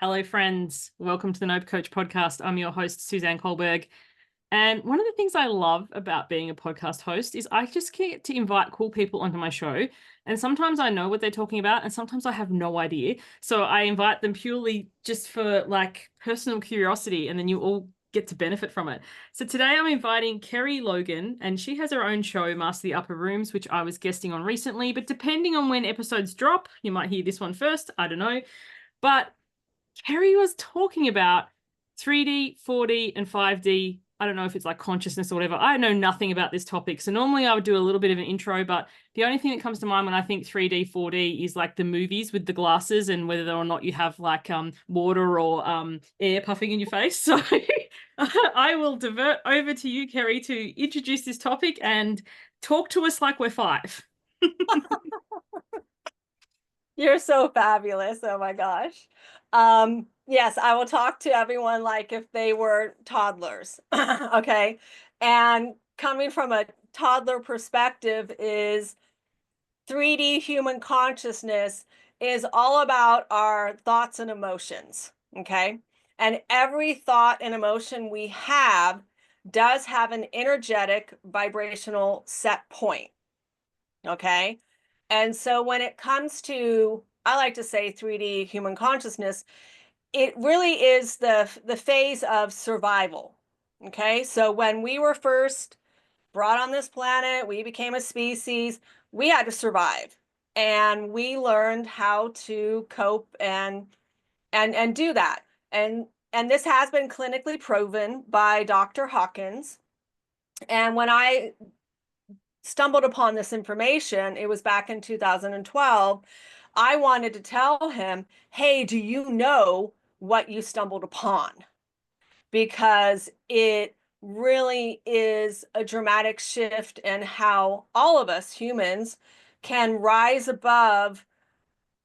Hello, friends. Welcome to the Nope Coach podcast. I'm your host, Suzanne Kohlberg. And one of the things I love about being a podcast host is I just get to invite cool people onto my show. And sometimes I know what they're talking about, and sometimes I have no idea. So I invite them purely just for like personal curiosity, and then you all get to benefit from it. So today I'm inviting Kerie Logan, and she has her own show, Master the Upper Rooms, which I was guesting on recently. But depending on when episodes drop, you might hear this one first. I don't know. But Kerie was talking about 3D, 4D, and 5D. I don't know if it's like consciousness or whatever. I know nothing about this topic. So normally I would do a little bit of an intro, but the only thing that comes to mind when I think 3D, 4D is like the movies with the glasses and whether or not you have like water or air puffing in your face. So I will divert over to you, Kerie, to introduce this topic and talk to us like we're five. You're so fabulous. Oh my gosh. Yes, I will talk to everyone like if they were toddlers. Okay. And coming from a toddler perspective is 3D human consciousness is all about our thoughts and emotions. Okay. And every thought and emotion we have does have an energetic vibrational set point. Okay. And so when it comes to, I like to say 3D human consciousness, it really is the phase of survival. Okay. So when we were first brought on this planet, we became a species, we had to survive. And we learned how to cope and do that. And this has been clinically proven by Dr. Hawkins. And when I stumbled upon this information, it was back in 2012, I wanted to tell him, hey, do you know what you stumbled upon? Because it really is a dramatic shift in how all of us humans can rise above,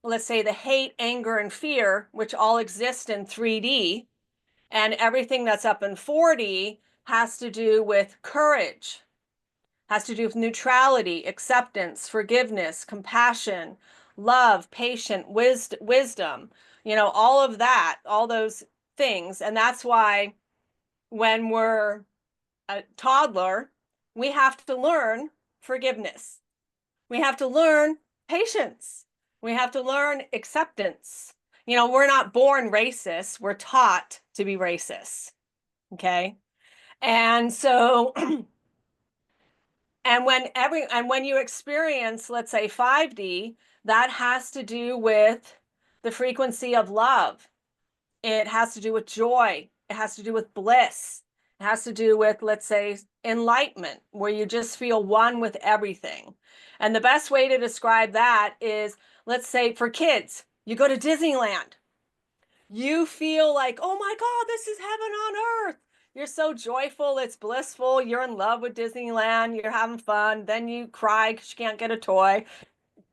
let's say, the hate, anger, and fear, which all exist in 3D, and everything that's up in 4D has to do with courage, has to do with neutrality, acceptance, forgiveness, compassion, love, patience, wisdom, all of that, all those things. And that's why when we're a toddler, we have to learn forgiveness. We have to learn patience. We have to learn acceptance. We're not born racist. We're taught to be racist. Okay. And so And when you experience, let's say 5D, that has to do with the frequency of love. It has to do with joy. It has to do with bliss. It has to do with, let's say, enlightenment, where you just feel one with everything. And the best way to describe that is, let's say for kids, you go to Disneyland. You feel like, oh my God, this is heaven on earth. You're so joyful, it's blissful, you're in love with Disneyland, you're having fun, then you cry because you can't get a toy,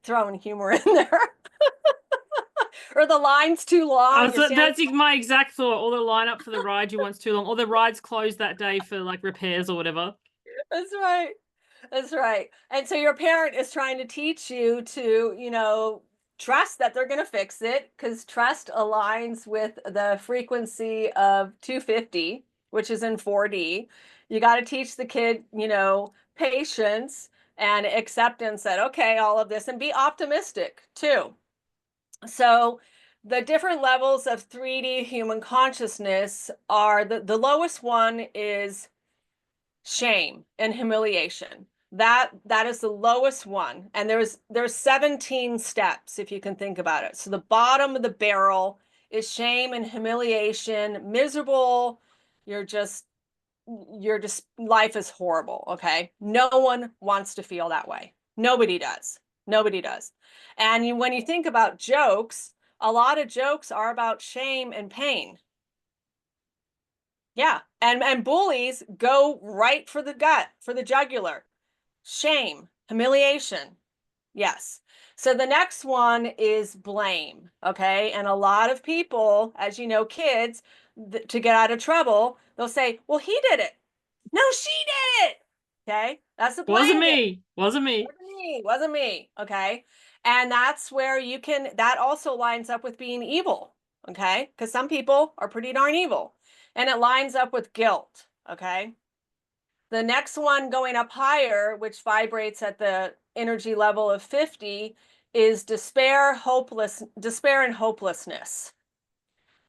throwing humor in there. Or the line's too long. That's my exact thought. Or the lineup for the ride you want's too long, or the ride's closed that day for like repairs or whatever. That's right. That's right. And so your parent is trying to teach you to, trust that they're going to fix it, because trust aligns with the frequency of 250, which is in 4D. You got to teach the kid, patience and acceptance that, okay, all of this, and be optimistic too. So the different levels of 3D human consciousness are the lowest one is shame and humiliation. That is the lowest one. And there's 17 steps, if you can think about it. So the bottom of the barrel is shame and humiliation, miserable. You're just life is horrible. Okay. No one wants to feel that way. Nobody does. Nobody does. And when you think about jokes, a lot of jokes are about shame and pain. Yeah. And bullies go right for the gut, for the jugular. Shame, humiliation. Yes. So the next one is blame. Okay. And a lot of people, as you know, kids, to get out of trouble, they'll say, well, he did it. No, she did it. Okay. That's the blame. Wasn't me. Wasn't me. Wasn't me. Wasn't me. Okay. And that's where that also lines up with being evil. okay? Because some people are pretty darn evil. And it lines up with guilt, okay? The next one going up higher, which vibrates at the energy level of 50, is despair, despair and hopelessness.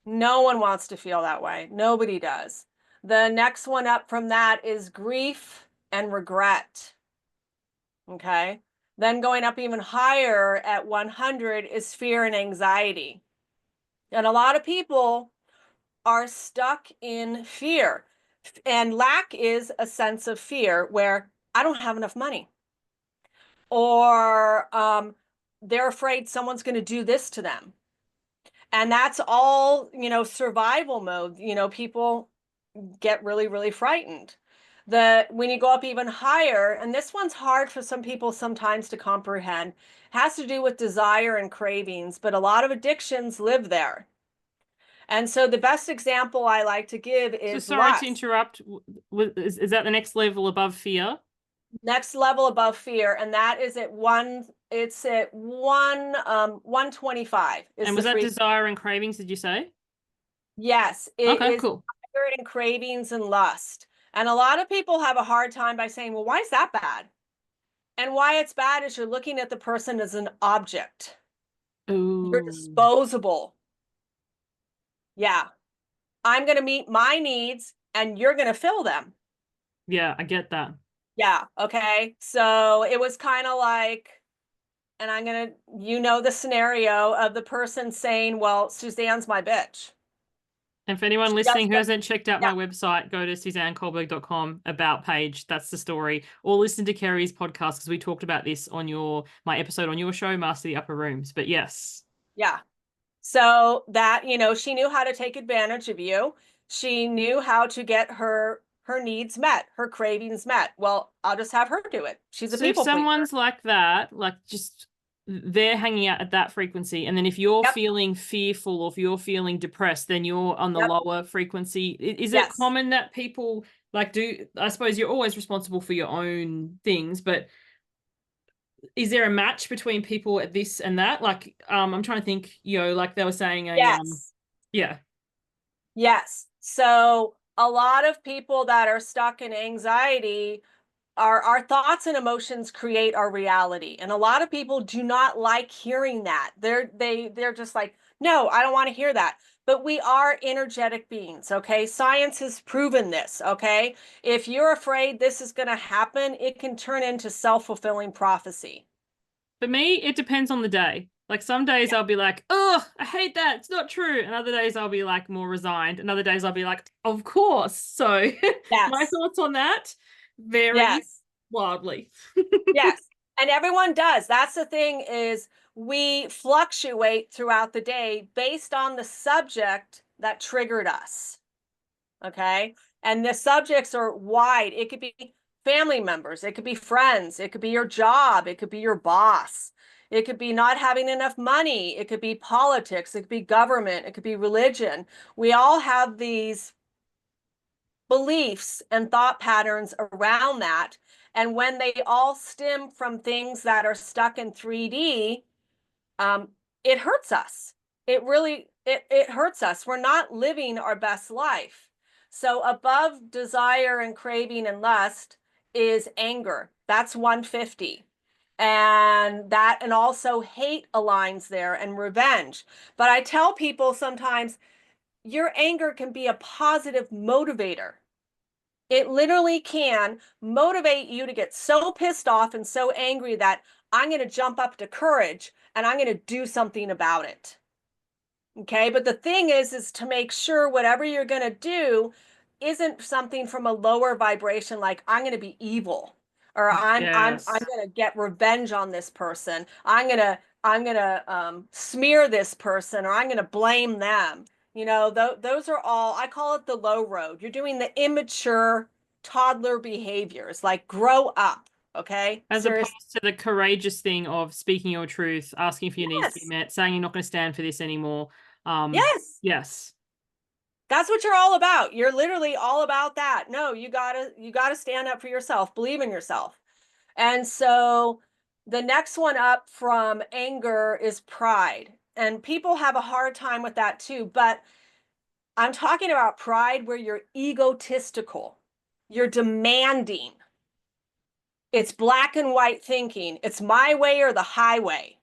No one wants to feel that way. Nobody does. The next one up from that is grief and regret. Okay. Then going up even higher at 100 is fear and anxiety. And a lot of people are stuck in fear. And lack is a sense of fear where I don't have enough money. Or they're afraid someone's going to do this to them. And that's all, survival mode. People get really, really frightened. When you go up even higher, and this one's hard for some people sometimes to comprehend, has to do with desire and cravings, but a lot of addictions live there. And so the best example I like to give So is sorry to lust. interrupt. Is that the next level above fear? Next level above fear, and that is at one, it's at 125 is And the was that free. desire and cravings, did you say? Yes, it Okay, is cool. desire and cravings and lust. And a lot of people have a hard time by saying, well, why is that bad? And why it's bad is you're looking at the person as an object. You're Ooh. disposable. Yeah. I'm going to meet my needs and you're going to fill them. Yeah, I get that. Yeah. Okay. So it was kind of like, and I'm going to, the scenario of the person saying, well, Suzanne's my bitch. And for anyone She listening does who what, hasn't checked out yeah, my website, go to suzannecolberg.com about page. That's the story. Or listen to Kerie's podcast because we talked about this on my episode on your show, Master the Upper Rooms. But yes. yeah. So that, she knew how to take advantage of you. She knew how to get her needs met, her cravings met. Well, I'll just have her do it. She's a So if people pleaser. someone's like that, like just they're hanging out at that frequency, and then if you're Yep. feeling fearful or if you're feeling depressed, then you're on the Yep. lower frequency. Is it Yes. common that people like do, I suppose you're always responsible for your own things, but is there a match between people at this and that? Like, I'm trying to think, like they were saying Yes. yeah. Yes. So a lot of people that are stuck in anxiety, our thoughts and emotions create our reality. And a lot of people do not like hearing that. They're just like, no, I don't want to hear that. But we are energetic beings, okay? Science has proven this, okay? If you're afraid this is going to happen, it can turn into self-fulfilling prophecy. For me, it depends on the day. Like some days I'll be like, oh, I hate that. It's not true. And other days I'll be like more resigned. And other days I'll be like, of course. So my Yes. thoughts on that vary Yes. wildly. Yes. And everyone does. That's the thing is we fluctuate throughout the day based on the subject that triggered us. Okay. And the subjects are wide. It could be family members, it could be friends, it could be your job, it could be your boss, it could be not having enough money, it could be politics, it could be government, it could be religion. We all have these beliefs and thought patterns around that. And when they all stem from things that are stuck in 3D, um, it hurts us. It really, it hurts us. We're not living our best life. So above desire and craving and lust is anger. That's 150. And also hate aligns there and revenge. But I tell people sometimes your anger can be a positive motivator. It literally can motivate you to get so pissed off and so angry that I'm going to jump up to courage and I'm going to do something about it. Okay. But the thing is to make sure whatever you're going to do isn't something from a lower vibration, like I'm going to be evil or I'm Yes. going to get revenge on this person. I'm going to smear this person or I'm going to blame them. Those are all, I call it the low road. You're doing the immature toddler behaviors, like grow up. Okay. As Seriously. opposed to the courageous thing of speaking your truth, asking for your needs to be Yes. met, saying you're not going to stand for this anymore. Yes. Yes. That's what you're all about. You're literally all about that. No, you gotta stand up for yourself, believe in yourself. And so the next one up from anger is pride. and people have a hard time with that too, but I'm talking about pride where you're egotistical, you're demanding. It's black and white thinking. It's my way or the highway.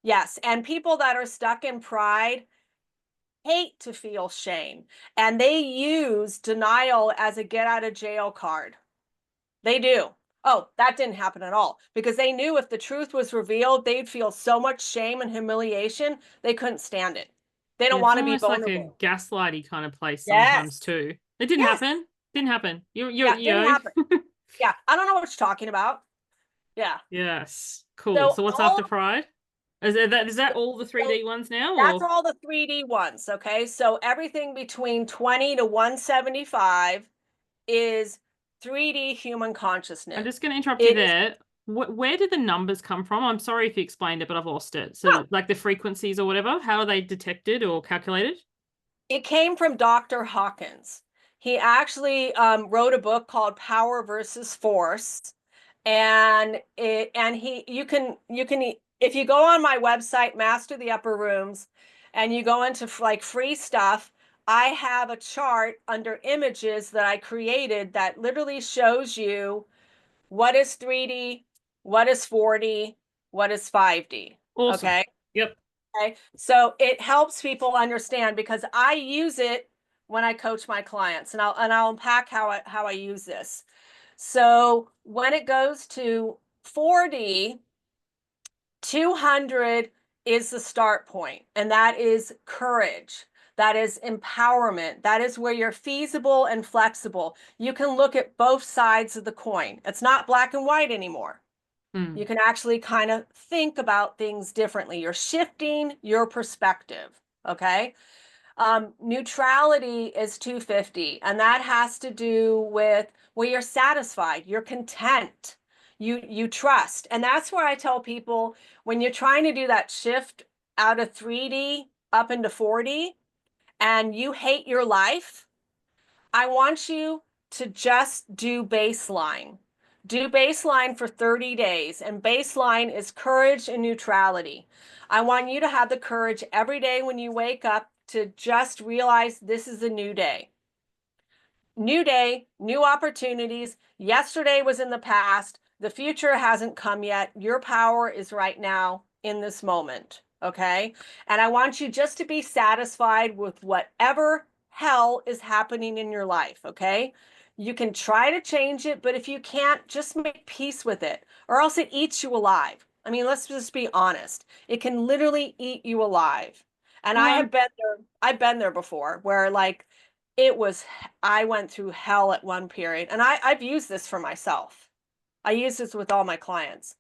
Yes, and people that are stuck in pride hate to feel shame, and they use denial as a get out of jail card. They do. Oh, that didn't happen at all, because they knew if the truth was revealed, they'd feel so much shame and humiliation, they couldn't stand it. They Yeah, don't it's want to be almost like a vulnerable. gaslighty kind of place sometimes Yes. too. It didn't Yes. happen. Didn't happen. Yeah, didn't Yo. happen. Yeah, I don't know what you're talking about. Yeah. Yes. Cool. So So what's all after Pride? Is that all the so 3D ones now, that's or all the 3D ones, okay? So everything between 20 to 175 is 3D human I'm consciousness. just going to interrupt you It is there. Where did the numbers come from? I'm sorry if you explained it, but I've lost it. So oh, like the frequencies or whatever, how are they detected or calculated? it came from Dr. Hawkins. He actually wrote a book called Power versus Force, and you can if you go on my website, Master the Upper Rooms, and you go into like free stuff, I have a chart under images that I created that literally shows you what is 3D, what is 4D, what is 5D. Awesome. Okay. Yep. Okay. So it helps people understand because I use it when I coach my clients, and I'll unpack how I use this. So when it goes to 4D, 200 is the start point, and that is courage. That is empowerment. That is where you're feasible and flexible. You can look at both sides of the coin. It's not black and white anymore. Hmm. You can actually kind of think about things differently. You're shifting your perspective. Okay. Neutrality is 250, and that has to do with where you're satisfied, you're content, you trust. And that's where I tell people when you're trying to do that shift out of 3D up into 4D and you hate your life, I want you to just do baseline. Do baseline for 30 days, and baseline is courage and neutrality. I want you to have the courage every day when you wake up to just realize this is a new day. New day, new opportunities. Yesterday was in the past. The future hasn't come yet. Your power is right now in this moment. Okay. And I want you just to be satisfied with whatever hell is happening in your life. Okay. You can try to change it, but if you can't, just make peace with it, or else it eats you alive. I mean, let's just be honest. It can literally eat you alive. And Well, I have been there. I've been there before where like it was, I went through hell at one period, and I've used this for myself. I use this with all my clients.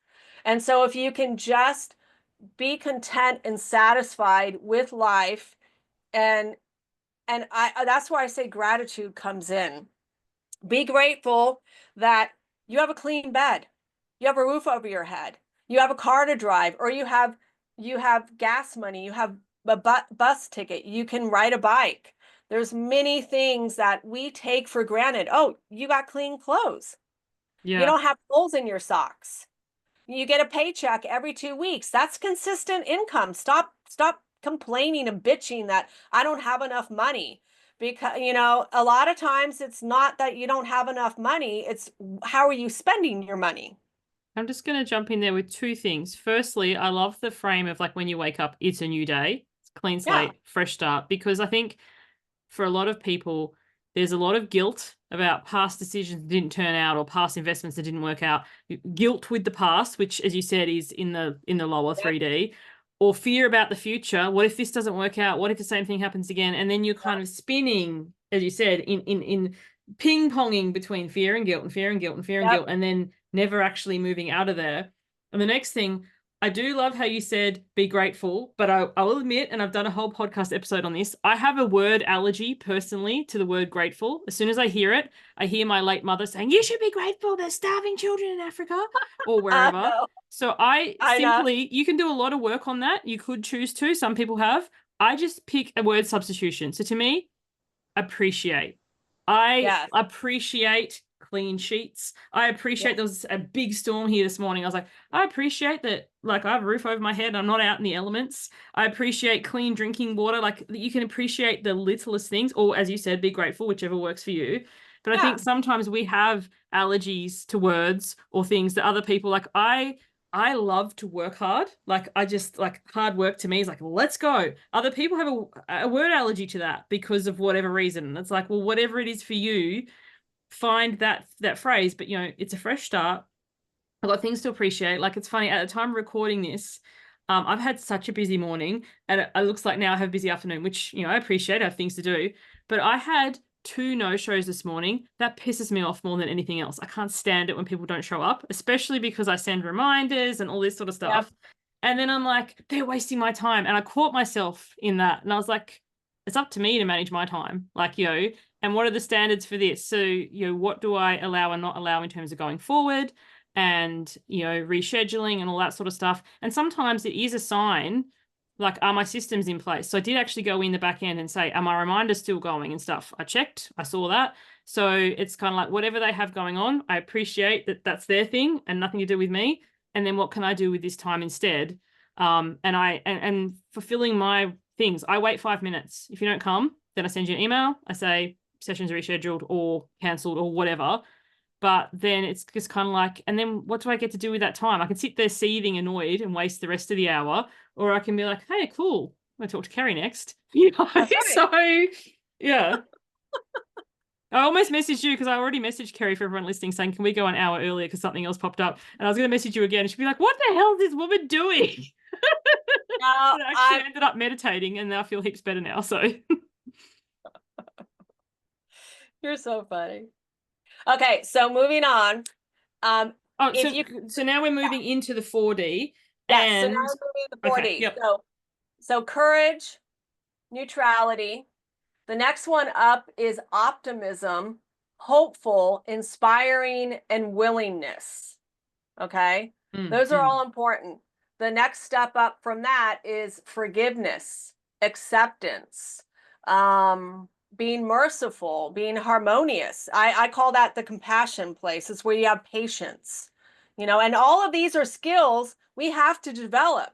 And so if you can just be content and satisfied with life, and I that's why I say gratitude comes in. Be grateful that you have a clean bed, you have a roof over your head, you have a car to drive, or you have gas money, you have a bus ticket, you can ride a bike. There's many things that we take for granted. Oh, you got clean clothes. You yeah. don't have holes in your socks. You get a paycheck every 2 weeks. That's consistent income. Stop complaining and bitching that I don't have enough money. Because, a lot of times it's not that you don't have enough money, it's how are you spending your money? I'm just going to jump in there with two things. Firstly, I love the frame of like when you wake up, it's a new day, it's clean Yeah. slate, fresh start, because I think for a lot of people, there's a lot of guilt about past decisions that didn't turn out or past investments that didn't work out. Guilt with the past, which, as you said, is in the lower Yep. 3D, or fear about the future. What if this doesn't work out? What if the same thing happens again? And then you're kind of spinning, as you said, in ping ponging between fear and guilt and fear and guilt and fear and Yep. guilt, and then never actually moving out of there. And the next thing, I do love how you said be grateful, but I will admit, and I've done a whole podcast episode on this, I have a word allergy personally to the word grateful. As soon as I hear it, I hear my late mother saying, you should be grateful, there's starving children in Africa or I wherever. know. So I know. you can do a lot of work on that. You could choose to, some people have. I just pick a word substitution. So to me, appreciate. I Yes. appreciate clean sheets. I appreciate there was a big storm here this morning. I was like, I appreciate that, like, I have a roof over my head. I'm not out in the elements. I appreciate clean drinking water. Like, you can appreciate the littlest things, or as you said, be grateful, whichever works for you. But I think sometimes we have allergies to words or things that other people, like, I love to work hard. Like, I just, like, hard work to me is like, let's go. Other people have a word allergy to that because of whatever reason. And it's like, well, whatever it is for you, find that phrase. But, you know, it's a fresh start. I've got things to appreciate. Like, it's funny, at the time of recording this, I've had such a busy morning, and it looks like now I have a busy afternoon, which, you know, I appreciate. I have things to do. But I had 2 no-shows this morning. That pisses me off more than anything else. I can't stand it when people don't show up, especially because I send reminders and all this sort of stuff. And then I'm like, they're wasting my time. And I caught myself in that. And I was like, it's up to me to manage my time. Like, you know, and what are the standards for this? So, you know, what do I allow and not allow in terms of going forward? And, you know, rescheduling and all that sort of stuff. And sometimes it is a sign, like, are my systems in place? So I did actually go in the back end and say, are my reminders still going and stuff? I checked, I saw that. So it's kind of like, whatever they have going on, I appreciate that that's their thing and nothing to do with me. And then what can I do with this time instead? And fulfilling my things. I wait 5 minutes. If you don't come, then I send you an email. I say sessions rescheduled or cancelled or whatever. But then it's just kind of like, and then what do I get to do with that time? I can sit there seething, annoyed, and waste the rest of the hour, or I can be like, hey, cool, I'm going to talk to Kerie next. You know, That's right. So yeah. I almost messaged you because I already messaged Kerie for everyone listening saying, can we go an hour earlier because something else popped up? And I was going to message you again. And she'd be like, what the hell is this woman doing? But I actually ended up meditating and I feel heaps better now. So You're so funny. Okay, so moving on. So now we're moving into the 4D. Yes, so now And we're moving to 4D. okay, yep. So courage, neutrality. The next one up is optimism, hopeful, inspiring, and willingness. Okay, those are all important. The next step up from that is forgiveness, acceptance, being merciful, being harmonious. I call that the compassion place. It's where you have patience, you know, and all of these are skills we have to develop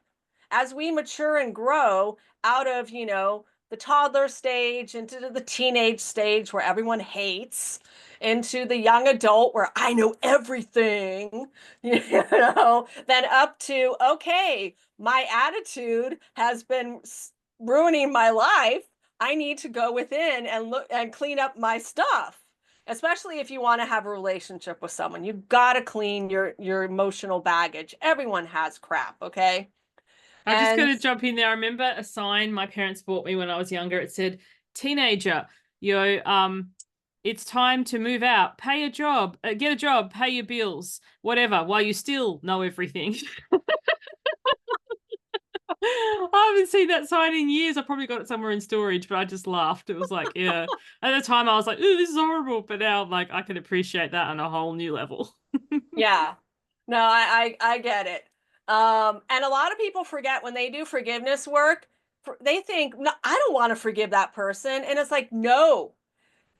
as we mature and grow out of, you know, the toddler stage into the teenage stage where everyone hates, into the young adult where I know everything, you know, then up to, okay, my attitude has been ruining my life. I need to go within and look and clean up my stuff. Especially if you want to have a relationship with someone, you've got to clean your emotional baggage. Everyone has crap, okay? I'm just going to jump in there. I remember a sign my parents bought me when I was younger. It said, teenager, you know, it's time to move out, pay a job, get a job, pay your bills, whatever, while you still know everything. I haven't seen that sign in years. I probably got it somewhere in storage, but I just laughed. It was like, yeah. At the time, I was like, ooh, this is horrible. But now I'm like, I can appreciate that on a whole new level. Yeah. No, I get it. And a lot of people forget when they do forgiveness work, they think, no, I don't want to forgive that person. And it's like, no,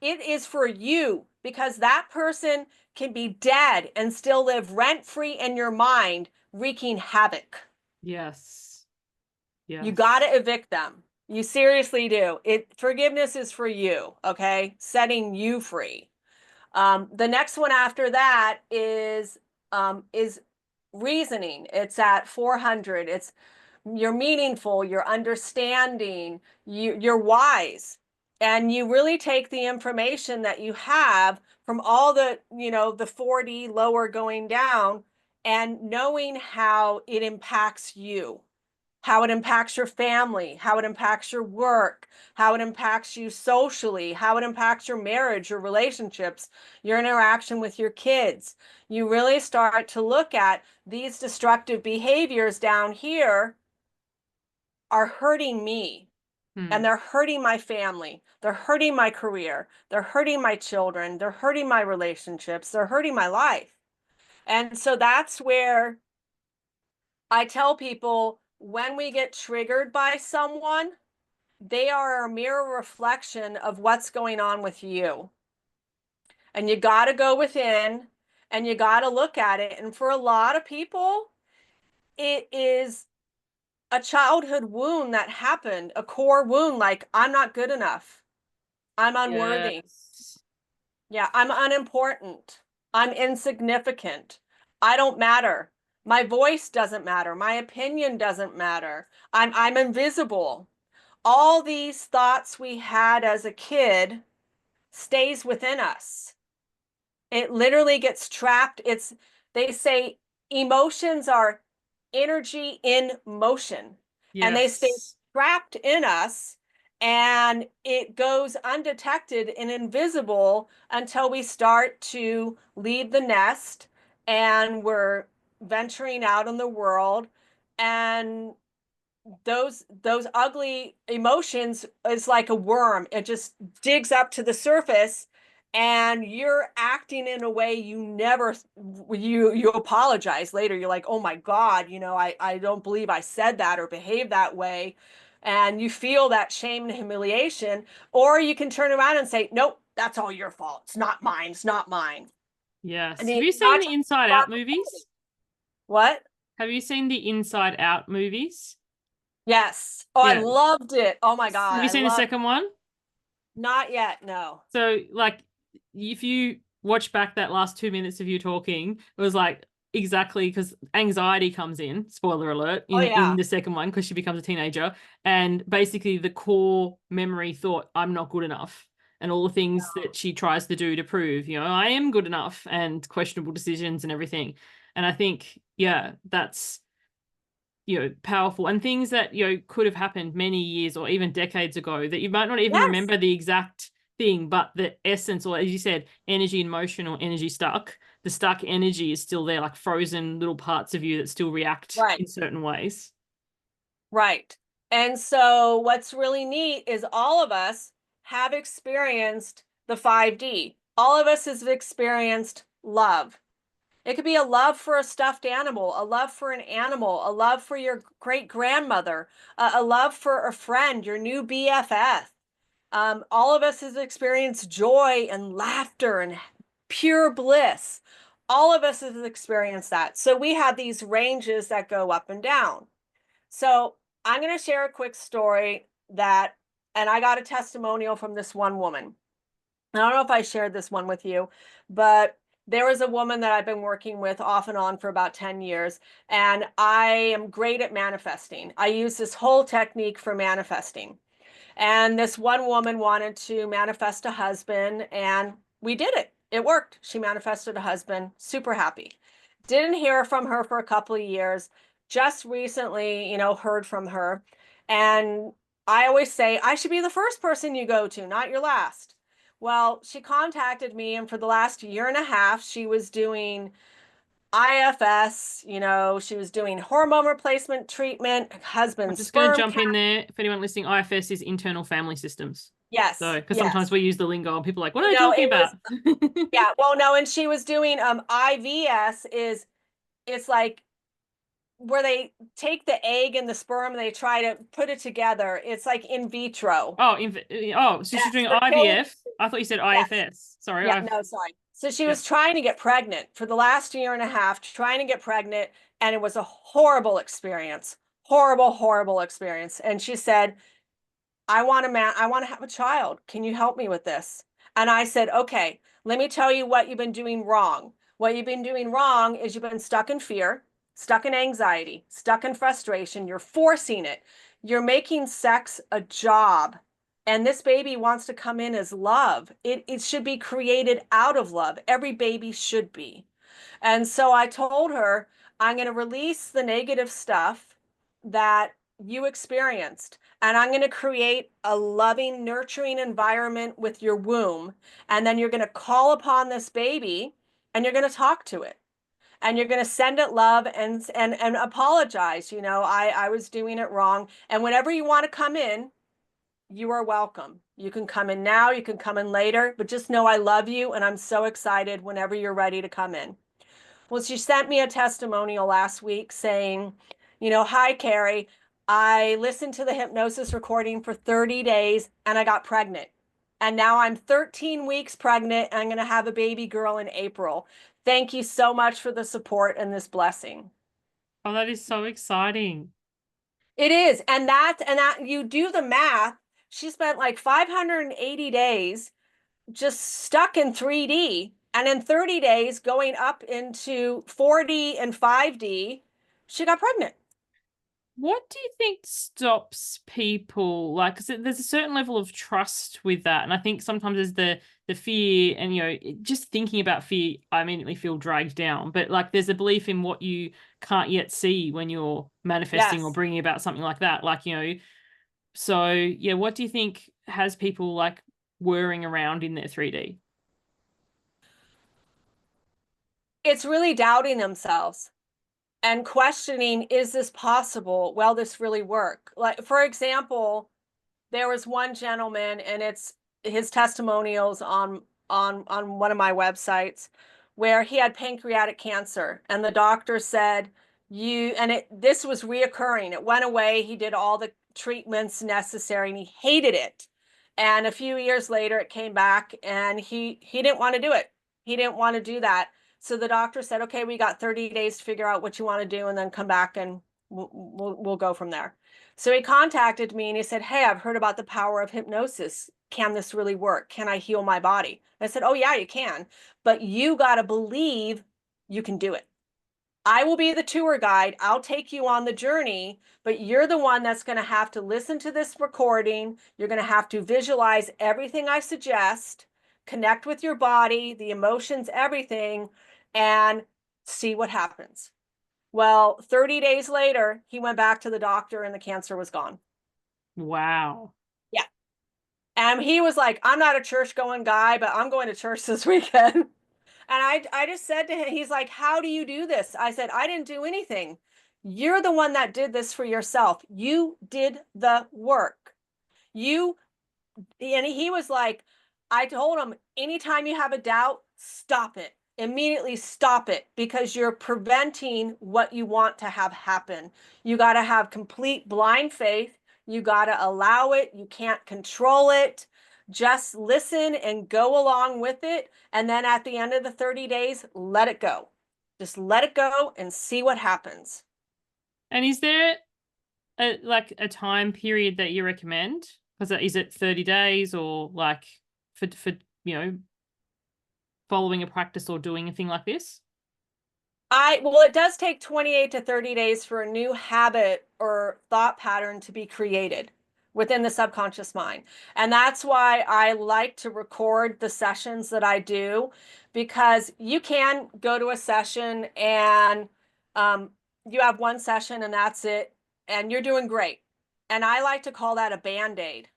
it is for you because that person can be dead and still live rent-free in your mind, wreaking havoc. Yes. Yes. You got to evict them. You seriously do. Forgiveness is for you, okay? Setting you free. The next one after that is reasoning. It's at 400. It's you're meaningful, you're understanding, you're wise, and you really take the information that you have from all the, you know, the 4D lower going down and knowing how it impacts you, how it impacts your family, how it impacts your work, how it impacts you socially, how it impacts your marriage, your relationships, your interaction with your kids. You really start to look at these destructive behaviors down here are hurting me. And they're hurting my family. They're hurting my career. They're hurting my children. They're hurting my relationships. They're hurting my life. And so that's where I tell people when we get triggered by someone, they are a mirror reflection of what's going on with you. And you got to go within and you got to look at it. And for a lot of people, it is a childhood wound that happened, a core wound, like I'm not good enough. I'm unworthy. Yes. Yeah, I'm unimportant. I'm insignificant. I don't matter. My voice doesn't matter. My opinion doesn't matter. I'm invisible. All these thoughts we had as a kid stays within us. It literally gets trapped. They say emotions are energy in motion, and they stay Yes. trapped in us, and it goes undetected and invisible until we start to leave the nest and we're venturing out in the world. And those ugly emotions is like a worm. It just digs up to the surface, and you're acting in a way you never you apologize later. You're like, oh my God, I don't believe I said that or behaved that way. And you feel that shame and humiliation. Or you can turn around and say, nope, that's all your fault. It's not mine. It's not mine. Yes. And Have it's you seen not the just Inside Out movies? what? Have you seen the Inside Out movies? Yes. Oh, I Yeah. loved it. Oh my God. Have you I seen the love second one? Not yet, no. So, like, if you watch back that last 2 minutes of you talking, it was like exactly because anxiety comes in, spoiler alert, Oh in yeah. the second one because she becomes a teenager. And basically, the core memory thought, I'm not good enough. And all the things that she tries to do to prove, I am good enough and questionable decisions and everything. And I think, yeah, that's powerful and things that could have happened many years or even decades ago that you might not even Yes. remember the exact thing, but the essence, or as you said, energy in motion or energy stuck, the stuck energy is still there, like frozen little parts of you that still react Right. in certain ways. Right. And so what's really neat is all of us have experienced the 5D. All of us have experienced love. It could be a love for a stuffed animal, a love for an animal, a love for your great grandmother, a love for a friend, your new BFF. All of us has experienced joy and laughter and pure bliss. All of us has experienced that. So we have these ranges that go up and down. So I'm going to share a quick story and I got a testimonial from this one woman. I don't know if I shared this one with you, but there was a woman that I've been working with off and on for about 10 years, and I am great at manifesting. I use this whole technique for manifesting. And this one woman wanted to manifest a husband, and we did it. It worked. She manifested a husband, super happy. Didn't hear from her for a couple of years. Just recently, heard from her. And I always say, I should be the first person you go to, not your last. Well, she contacted me, and for the last year and a half, she was doing IFS, she was doing hormone replacement treatment, I'm husband's just going to sperm jump count. in there. If anyone listening, IFS is internal family systems. So, Yes, because sometimes yes. we use the lingo and people are like, what are they talking It was, about? yeah, well, no, and she was doing IVS it's like where they take the egg and the sperm and they try to put it together. It's like in vitro. Oh, so she's Yes, doing for children. IVF. I thought you said Yes. IFS. Sorry, Yeah, no, sorry. So she yeah. was trying to get pregnant for the last year and a half, trying to get pregnant, and it was a horrible experience. Horrible, horrible experience. And she said, I want to have a child. Can you help me with this? And I said, okay, let me tell you what you've been doing wrong. What you've been doing wrong is you've been stuck in fear, stuck in anxiety, stuck in frustration. You're forcing it. You're making sex a job. And this baby wants to come in as love. It should be created out of love. Every baby should be. And so I told her, I'm going to release the negative stuff that you experienced. And I'm going to create a loving, nurturing environment with your womb. And then you're going to call upon this baby and you're going to talk to it. And you're going to send it love and apologize. I was doing it wrong. And whenever you want to come in, you are welcome. You can come in now, you can come in later, but just know I love you and I'm so excited whenever you're ready to come in. Well, she sent me a testimonial last week saying, hi, Kerie. I listened to the hypnosis recording for 30 days and I got pregnant. And now I'm 13 weeks pregnant. And I'm going to have a baby girl in April. Thank you so much for the support and this blessing. Oh, that is so exciting. It is. And that you do the math. She spent like 580 days just stuck in 3D. And in 30 days, going up into 4D and 5D, she got pregnant. What do you think stops people, like, 'cause there's a certain level of trust with that, and I think sometimes there's the fear, and just thinking about fear, I immediately feel dragged down. But like, there's a belief in what you can't yet see when you're manifesting or Yes. bringing about something like that. Like, so yeah, what do you think has people like whirring around in their 3D? It's really doubting themselves and questioning, is this possible? Will this really work? Like, for example, there was one gentleman, and it's his testimonials on one of my websites, where he had pancreatic cancer, and the doctor said, you and it this was reoccurring. It went away. He did all the treatments necessary, and he hated it. And a few years later it came back, and he didn't want to do it. He didn't want to do that. So the doctor said, okay, we got 30 days to figure out what you want to do, and then come back, and we'll go from there. So he contacted me, and he said, hey, I've heard about the power of hypnosis. Can this really work? Can I heal my body? I said, oh, yeah, you can. But you got to believe you can do it. I will be the tour guide. I'll take you on the journey, but you're the one that's going to have to listen to this recording. You're going to have to visualize everything I suggest, connect with your body, the emotions, everything, and see what happens. Well, 30 days later, he went back to the doctor and the cancer was gone. Wow. Yeah. And he was like, I'm not a church going guy, but I'm going to church this weekend. And I just said to him, he's like, how do you do this? I said, I didn't do anything. You're the one that did this for yourself. You did the work. You and he was like, I told him, anytime you have a doubt, stop it. Immediately stop it, because you're preventing what you want to have happen. You got to have complete blind faith. You got to allow it. You can't control it. Just listen and go along with it. And then at the end of the 30 days, let it go. Just let it go and see what happens. And is there a time period that you recommend? Because is it 30 days, or like for following a practice or doing a thing like this? Well, it does take 28 to 30 days for a new habit or thought pattern to be created within the subconscious mind. And that's why I like to record the sessions that I do, because you can go to a session and you have one session and that's it, and you're doing great. And I like to call that a Band-Aid.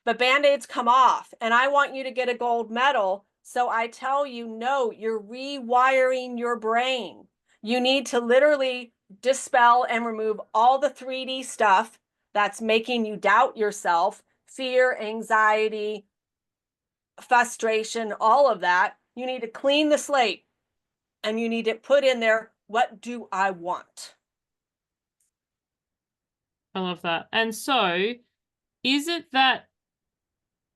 But Band-Aids come off, and I want you to get a gold medal. So I tell you, no, you're rewiring your brain. You need to literally dispel and remove all the 3D stuff that's making you doubt yourself, fear, anxiety, frustration, all of that. You need to clean the slate, and you need to put in there, what do I want? I love that. And so, is it that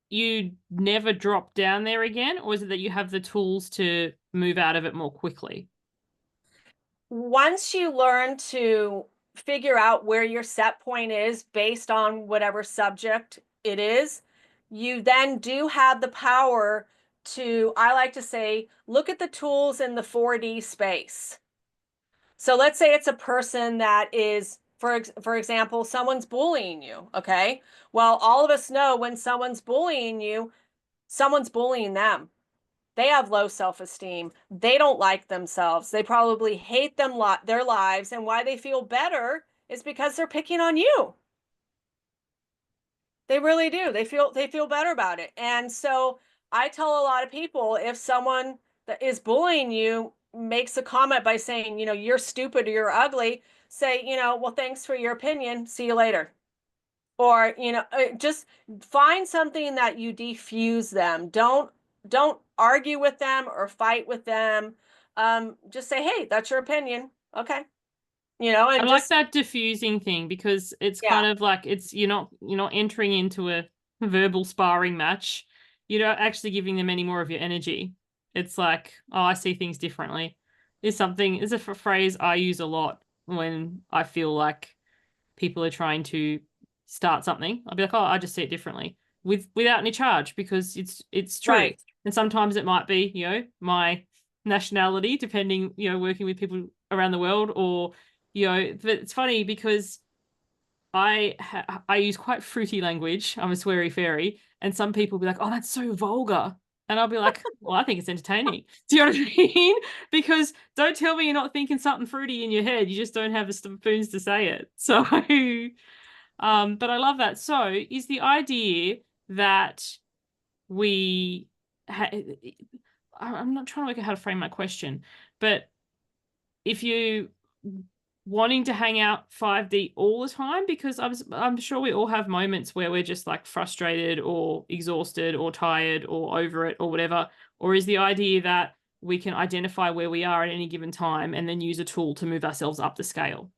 you never drop down there again, or is it that you have the tools to move out of it more quickly? Once you learn to figure out where your set point is based on whatever subject it is, you then do have the power to, I like to say, look at the tools in the 4D space. So let's say it's a person that is, for example, someone's bullying you, okay? Well, all of us know when someone's bullying you, someone's bullying them. They have low self-esteem. They don't like themselves. They probably hate their lives. And why they feel better is because they're picking on you. They really do. They feel better about it. And so I tell a lot of people, if someone that is bullying you makes a comment by saying, you're stupid or you're ugly, say, well, thanks for your opinion. See you later. Or, just find something that you defuse them. Don't argue with them or fight with them. Just say, hey, that's your opinion. Okay. I And like just, that diffusing thing, because it's yeah, kind of like, you're not entering into verbal sparring match, you're not actually giving them any more of your energy. It's like, oh, I see things differently. Is a phrase I use a lot when I feel like people are trying to start something. I'll be like, oh, I just see it differently without any charge, because it's true. Right. And sometimes it might be, my nationality, depending, working with people around the world, or, but it's funny because I use quite fruity language. I'm a sweary fairy, and some people will be like, "Oh, that's so vulgar," and I'll be like, "Well, I think it's entertaining." Do you know what I mean? Because don't tell me you're not thinking something fruity in your head. You just don't have the spoons to say it. So, but I love that. So, is the idea that we? I'm not trying to work out how to frame my question, but if you wanting to hang out 5D all the time, because I'm sure we all have moments where we're just like frustrated or exhausted or tired or over it or whatever, or is the idea that we can identify where we are at any given time and then use a tool to move ourselves up the scale?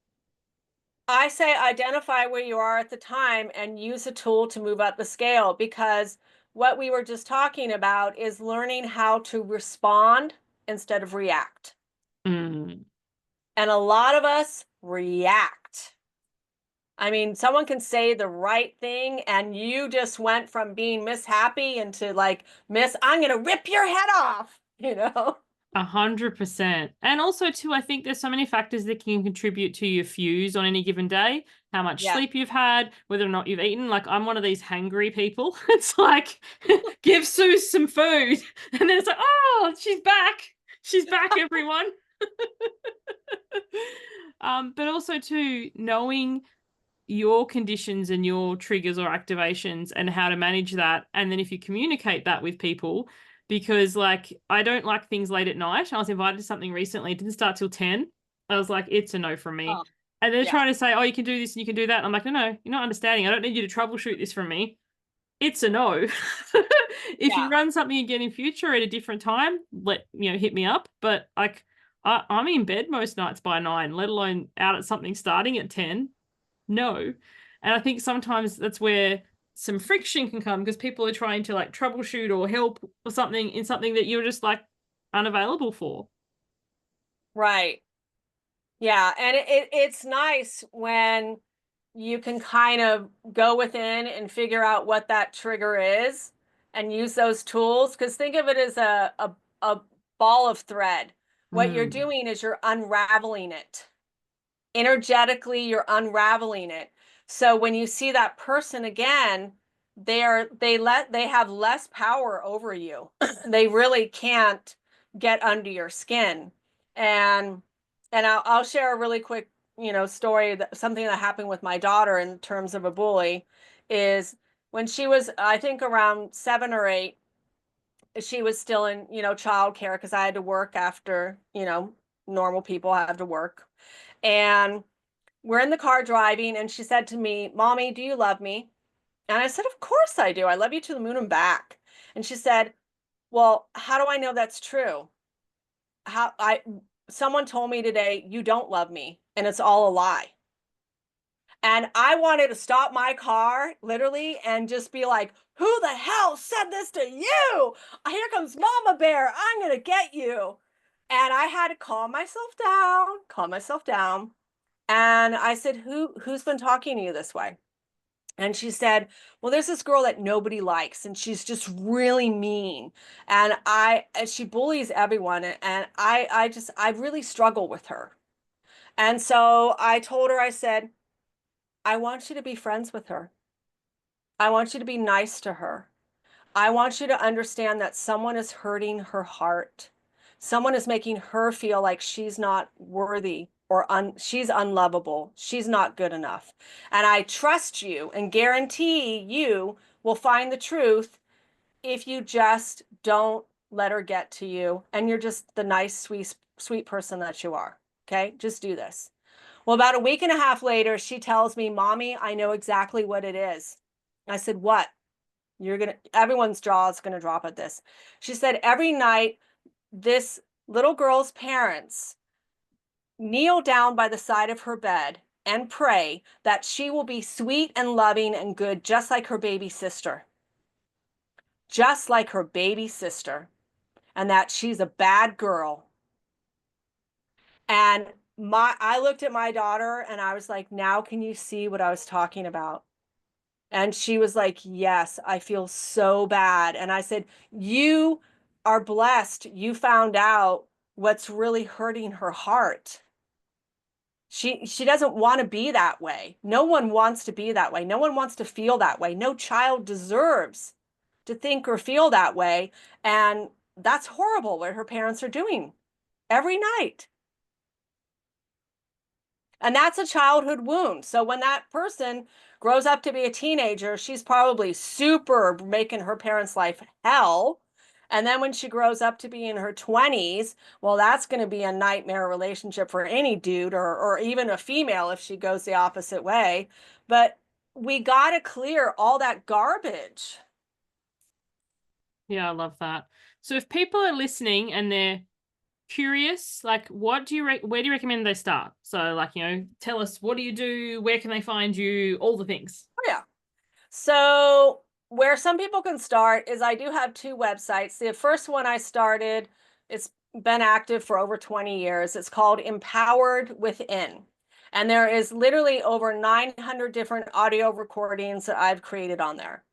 I say identify where you are at the time and use a tool to move up the scale, because what we were just talking about is learning how to respond instead of react. Mm. And a lot of us react. I mean, someone can say the right thing and you just went from being Miss Happy into like, Miss, I'm going to rip your head off, 100%. And also too, I think there's so many factors that can contribute to your fuse on any given day. How much Yeah. sleep you've had, whether or not you've eaten. Like, I'm one of these hangry people. It's like, give Sue some food. And then it's like, oh, she's back. She's back, everyone. But also too, knowing your conditions and your triggers or activations and how to manage that. And then if you communicate that with people, because like I don't like things late at night. I was invited to something recently. It didn't start till 10. I was like, it's a no from me. Oh, And they're yeah. trying to say, oh, you can do this and you can do that. And I'm like, no, you're not understanding. I don't need you to troubleshoot this from me. It's a no. If you Yeah. run something again in future at a different time, hit me up. But like I'm in bed most nights by 9, let alone out at something starting at 10. No. And I think sometimes that's where some friction can come, because people are trying to like troubleshoot or help or something in something that you're just like unavailable for. Right. Yeah. And it's nice when you can kind of go within and figure out what that trigger is and use those tools. Because think of it as a ball of thread. What you're Mm. doing is you're unraveling it. Energetically, you're unraveling it. So when you see that person again, they have less power over you. They really can't get under your skin. And I'll share a really quick, story, that something that happened with my daughter in terms of a bully is when she was, I think, around 7 or 8, she was still in, childcare, because I had to work after, normal people have to work. And we're in the car driving, and she said to me, "Mommy, do you love me?" And I said, "Of course I do. I love you to the moon and back." And she said, "Well, how do I know that's true? How I Someone told me today you don't love me and it's all a lie." And I wanted to stop my car literally and just be like, "Who the hell said this to you? Here comes Mama Bear. I'm going to get you." And I had to calm myself down. And I said, "Who's been talking to you this way?" And she said, "Well, there's this girl that nobody likes, and she's just really mean. And she bullies everyone. And I really struggle with her." And so I told her, I said, "I want you to be friends with her. I want you to be nice to her. I want you to understand that someone is hurting her heart. Someone is making her feel like she's not worthy, or she's unlovable. She's not good enough. And I trust you and guarantee you will find the truth if you just don't let her get to you. And you're just the nice, sweet person that you are. Okay, just do this." Well, about a week and a half later, she tells me, "Mommy, I know exactly what it is." I said, "What?" Everyone's jaw is gonna drop at this. She said, "Every night, this little girl's parents kneel down by the side of her bed and pray that she will be sweet and loving and good, just like her baby sister. just like her baby sister, and that she's a bad girl. And I looked at my daughter and I was like, now can you see what I was talking about? And she was like, yes, I feel so bad. And I said, you are blessed. You found out what's really hurting her heart. She doesn't want to be that way. No one wants to be that way. No one wants to feel that way. No child deserves to think or feel that way. And that's horrible what her parents are doing every night. And that's a childhood wound. So when that person grows up to be a teenager, she's probably super making her parents' life hell. And then when she grows up to be in her 20s, well, that's going to be a nightmare relationship for any dude or even a female if she goes the opposite way. But we got to clear all that garbage. Yeah, I love that. So if people are listening and they're curious, like where do you recommend they start? So like, tell us, what do you do? Where can they find you? All the things. Oh, yeah. So where some people can start is I do have two websites. The first one I started, it's been active for over 20 years. It's called Empowered Within. And there is literally over 900 different audio recordings that I've created on there.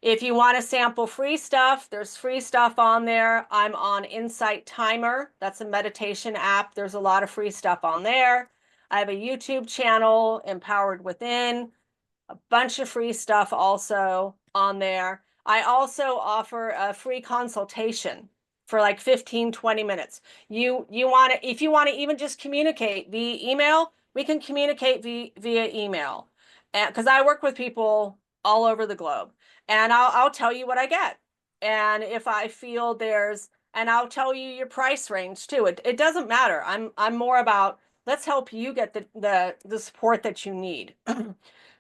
If you want to sample free stuff, there's free stuff on there. I'm on Insight Timer. That's a meditation app. There's a lot of free stuff on there. I have a YouTube channel, Empowered Within, a bunch of free stuff also on there. I also offer a free consultation for like 15-20 minutes. You want to, if you want to even just communicate via email, we can communicate via email. And because I work with people all over the globe, and I'll tell you what I get. And if I feel and I'll tell you your price range too. It doesn't matter. I'm more about, let's help you get the support that you need.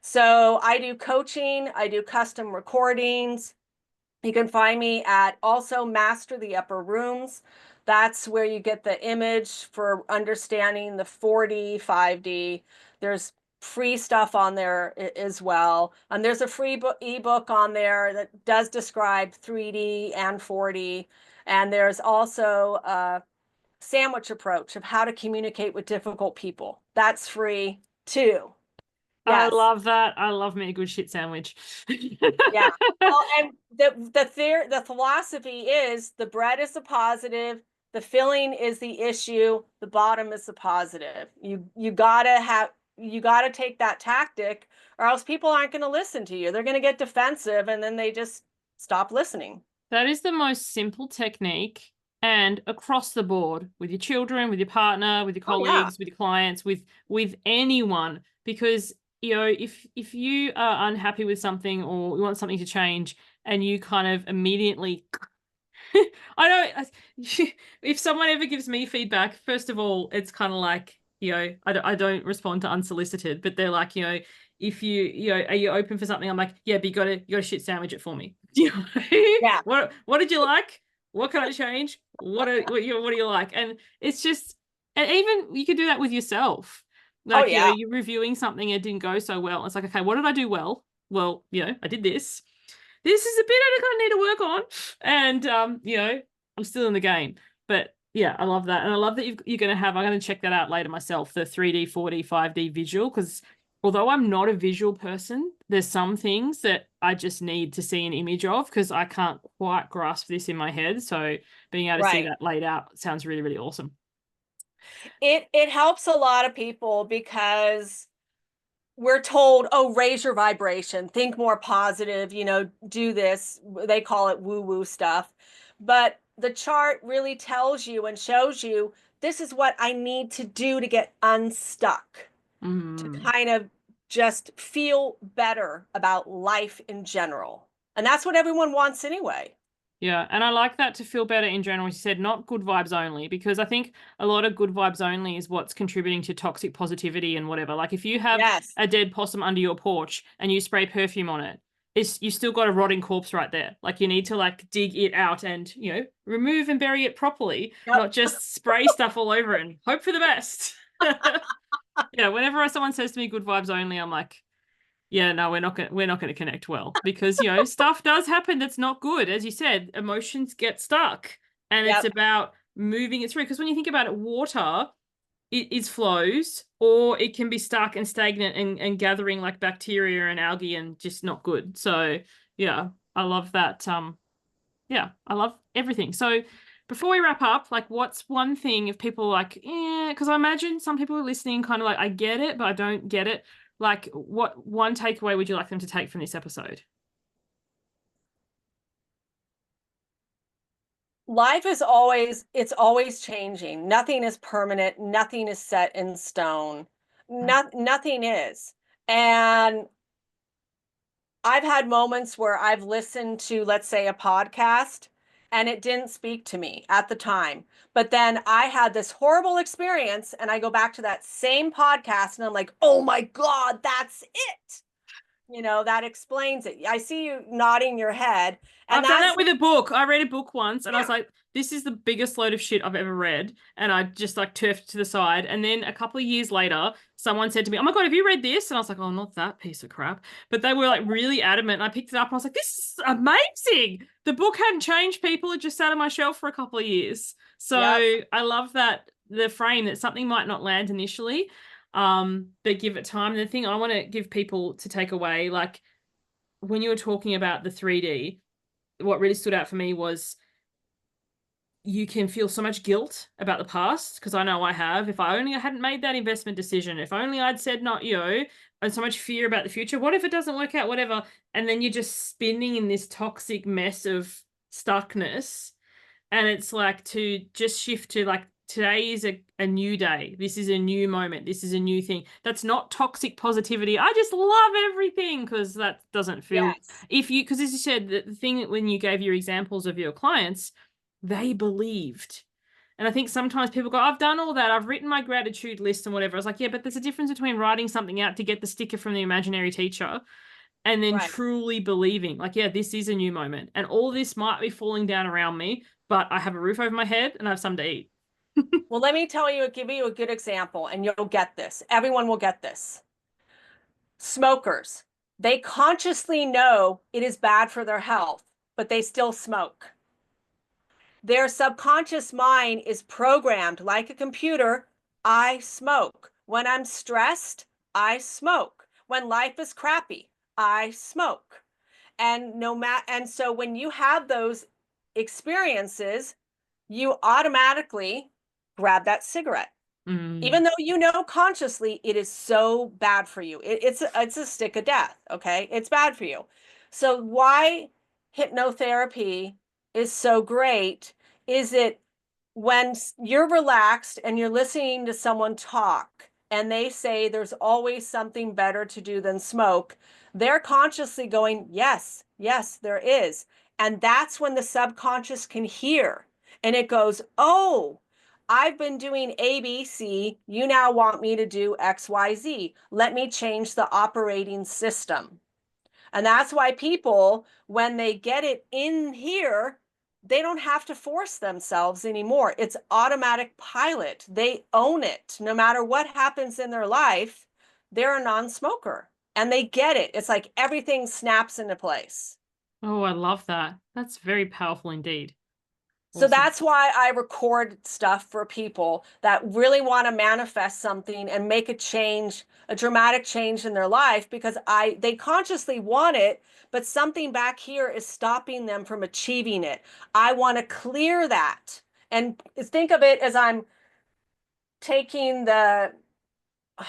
So I do coaching, I do custom recordings. You can find me at also Master the Upper Rooms. That's where you get the image for understanding the 4D, 5D. There's free stuff on there as well. And there's a free ebook on there that does describe 3D and 4D. And there's also a sandwich approach of how to communicate with difficult people. That's free too. I Yes. love that. I love me a good shit sandwich. Yeah. Well, and the philosophy is the bread is the positive, the filling is the issue, the bottom is the positive. You gotta take that tactic, or else people aren't going to listen to you. They're going to get defensive, and then they just stop listening. That is the most simple technique, and across the board with your children, with your partner, with your Oh yeah. colleagues, with your clients, with anyone, because if you are unhappy with something or you want something to change and you kind of immediately I don't if someone ever gives me feedback, first of all, it's kind of like, I don't respond to unsolicited, but they're like, if are you open for something? I'm like, yeah, but you gotta shit sandwich it for me. Yeah. What did you like? What can I change? What do you like? And it's just, and even you could do that with yourself. Oh Like, yeah. you're reviewing something that didn't go so well. It's like, okay, what did I do well? Well, I did this. This is a bit I kind of need to work on. And I'm still in the game. But yeah, I love that. And I love that you're going to have, I'm going to check that out later myself, the 3D, 4D, 5D visual, because although I'm not a visual person, there's some things that I just need to see an image of because I can't quite grasp this in my head. So being able to see Right. that laid out sounds really, really awesome. It helps a lot of people because we're told, oh, raise your vibration, think more positive, do this. They call it woo-woo stuff. But the chart really tells you and shows you this is what I need to do to get unstuck, to Mm. kind of just feel better about life in general. And that's what everyone wants anyway. Yeah, and I like that, to feel better in general. You said not good vibes only, because I think a lot of good vibes only is what's contributing to toxic positivity and whatever. Like if you have Yes. a dead possum under your porch and you spray perfume on it, you still got a rotting corpse right there. Like you need to like dig it out and, remove and bury it properly, Yep. not just spray stuff all over it and hope for the best. Yeah, whenever someone says to me good vibes only, I'm like, Yeah, no, we're not gonna connect well because stuff does happen that's not good. As you said, emotions get stuck, and it's Yep. about moving it through. Because when you think about it, water, it is flows, or it can be stuck and stagnant and gathering like bacteria and algae and just not good. So yeah, I love that. Yeah, I love everything. So before we wrap up, like what's one thing if people are like, yeah, because I imagine some people are listening kind of like, I get it, but I don't get it. Like, what one takeaway would you like them to take from this episode? Life is always, it's always changing. Nothing is permanent. Nothing is set in stone. Nothing is. And I've had moments where I've listened to, let's say, a podcast and it didn't speak to me at the time. But then I had this horrible experience and I go back to that same podcast and I'm like, oh my God, that's it. That explains it. I see you nodding your head. And I've done that's, that with a book. I read a book once and I was yeah, like, this is the biggest load of shit I've ever read. And I just like turfed it to the side. And then a couple of years later, someone said to me, oh my God, have you read this? And I was like, oh, not that piece of crap. But they were like really adamant. And I picked it up and I was like, this is amazing. The book hadn't changed people. It just sat on my shelf for a couple of years. So yep. I love that the frame that something might not land initially, but give it time. And the thing I want to give people to take away, like when you were talking about the 3D, what really stood out for me was you can feel so much guilt about the past because I know I have. If I only hadn't made that investment decision, if only I'd said not and so much fear about the future. What if it doesn't work out? Whatever. And then you're just spinning in this toxic mess of stuckness. And it's like to just shift to like today is a new day. This is a new moment. This is a new thing. That's not toxic positivity. I just love everything because that doesn't feel Yes. because as you said, the thing that when you gave your examples of your clients, they believed. And I think sometimes people go, I've done all that. I've written my gratitude list and whatever. I was like, yeah, but there's a difference between writing something out to get the sticker from the imaginary teacher and then Right. truly believing, like, yeah, this is a new moment. And all this might be falling down around me, but I have a roof over my head and I have something to eat. Well, let me give you a good example, and you'll get this. Everyone will get this. Smokers, they consciously know it is bad for their health, but they still smoke. Their subconscious mind is programmed like a computer. I smoke. When I'm stressed, I smoke. When life is crappy, I smoke. And so when you have those experiences, you automatically grab that cigarette. Mm. Even though you know consciously it is so bad for you. It's a stick of death, okay? It's bad for you. So why hypnotherapy is so great is it when you're relaxed and you're listening to someone talk and they say there's always something better to do than smoke, they're consciously going, yes, yes, there is. And that's when the subconscious can hear and it goes, oh, I've been doing ABC. You now want me to do XYZ. Let me change the operating system. And that's why people, when they get it in here, they don't have to force themselves anymore. It's automatic pilot. They own it. No matter what happens in their life, they're a non-smoker and they get it. It's like everything snaps into place. Oh, I love that. That's very powerful indeed. So Awesome. that's why I record stuff for people that really want to manifest something and make a change, a dramatic change in their life because they consciously want it, but something back here is stopping them from achieving it. I want to clear that. And think of it as I'm taking oh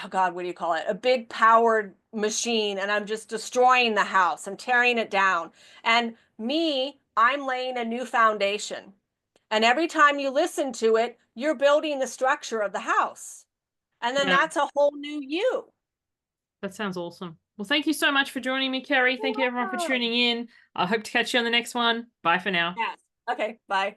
God, what do you call it? A big powered machine and I'm just destroying the house. I'm tearing it down. And I'm laying a new foundation. And every time you listen to it, you're building the structure of the house. And then Yeah, that's a whole new you. that sounds awesome. Well, thank you so much for joining me, Kerie. You're Thank you everyone for welcome. tuning in. I hope to catch you on the next one. Bye for now. Yes. Okay, bye.